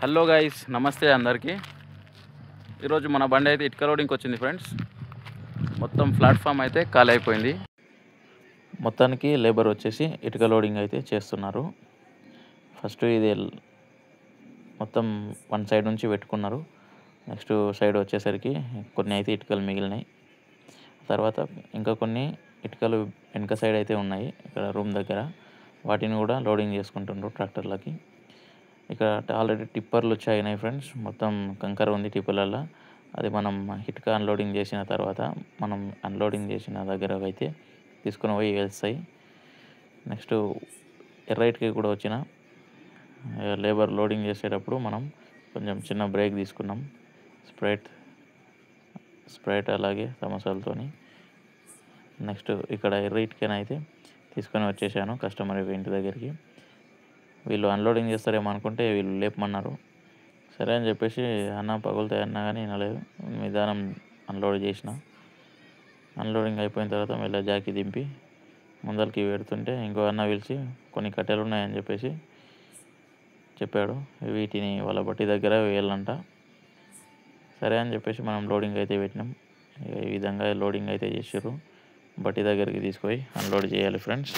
Hello guys, నమస్తే అందరికీ. ఈరోజు మన బండి అయితే ఇటుక లోడింగ్కి వచ్చింది ఫ్రెండ్స్. మొత్తం ప్లాట్ఫామ్ అయితే ఖాళీ అయిపోయింది. మొత్తానికి లేబర్ వచ్చేసి ఇటుక లోడింగ్ అయితే చేస్తున్నారు. ఫస్ట్ ఇది మొత్తం వన్ సైడ్ నుంచి పెట్టుకున్నారు. నెక్స్ట్ సైడ్ వచ్చేసరికి కొన్ని అయితే ఇటుకలు మిగిలినాయి. తర్వాత ఇంకా కొన్ని ఇటుకలు వెనక సైడ్ అయితే ఉన్నాయి ఇక్కడ రూమ్ దగ్గర. వాటిని కూడా లోడింగ్ చేసుకుంటుండ్రు ట్రాక్టర్లకి. ఇక్కడ ఆల్రెడీ టిప్పర్లు వచ్చాయినాయి ఫ్రెండ్స్. మొత్తం కంకర ఉంది టిప్పర్లలో. అది మనం ఇటుక అన్లోడింగ్ చేసిన తర్వాత మనం అన్లోడింగ్ చేసిన దగ్గర అయితే తీసుకుని పోయి వేస్తాయి. నెక్స్ట్ ఎర్రైట్కి కూడా వచ్చిన లేబర్ లోడింగ్ చేసేటప్పుడు మనం కొంచెం చిన్న బ్రేక్ తీసుకున్నాం. స్ప్రైట్ అలాగే సమోసాలతోని. నెక్స్ట్ ఇక్కడ ఎర్రైట్కైనా తీసుకొని వచ్చేసాను కస్టమర్ ఇంటి దగ్గరికి. వీళ్ళు అన్లోడింగ్ చేస్తారేమో అనుకుంటే వీళ్ళు లేపమన్నారు. సరే అని చెప్పేసి అన్న పగులుతాయి అన్నా కానీ వినలేదు. నిదానం అన్లోడ్ చేసిన. అన్లోడింగ్ అయిపోయిన తర్వాత మళ్ళీ జాకీ దింపి ముందరికి పెడుతుంటే ఇంకో అన్న పిలిచి కొన్ని కట్టెలు ఉన్నాయని చెప్పేసి చెప్పాడు. వీటిని వాళ్ళ బట్టి దగ్గర వేయాలంట. సరే అని చెప్పేసి మనం లోడింగ్ అయితే పెట్టినాం. ఈ విధంగా లోడింగ్ అయితే చేసారు. బట్టి దగ్గరికి తీసుకుపోయి అన్లోడ్ చేయాలి ఫ్రెండ్స్.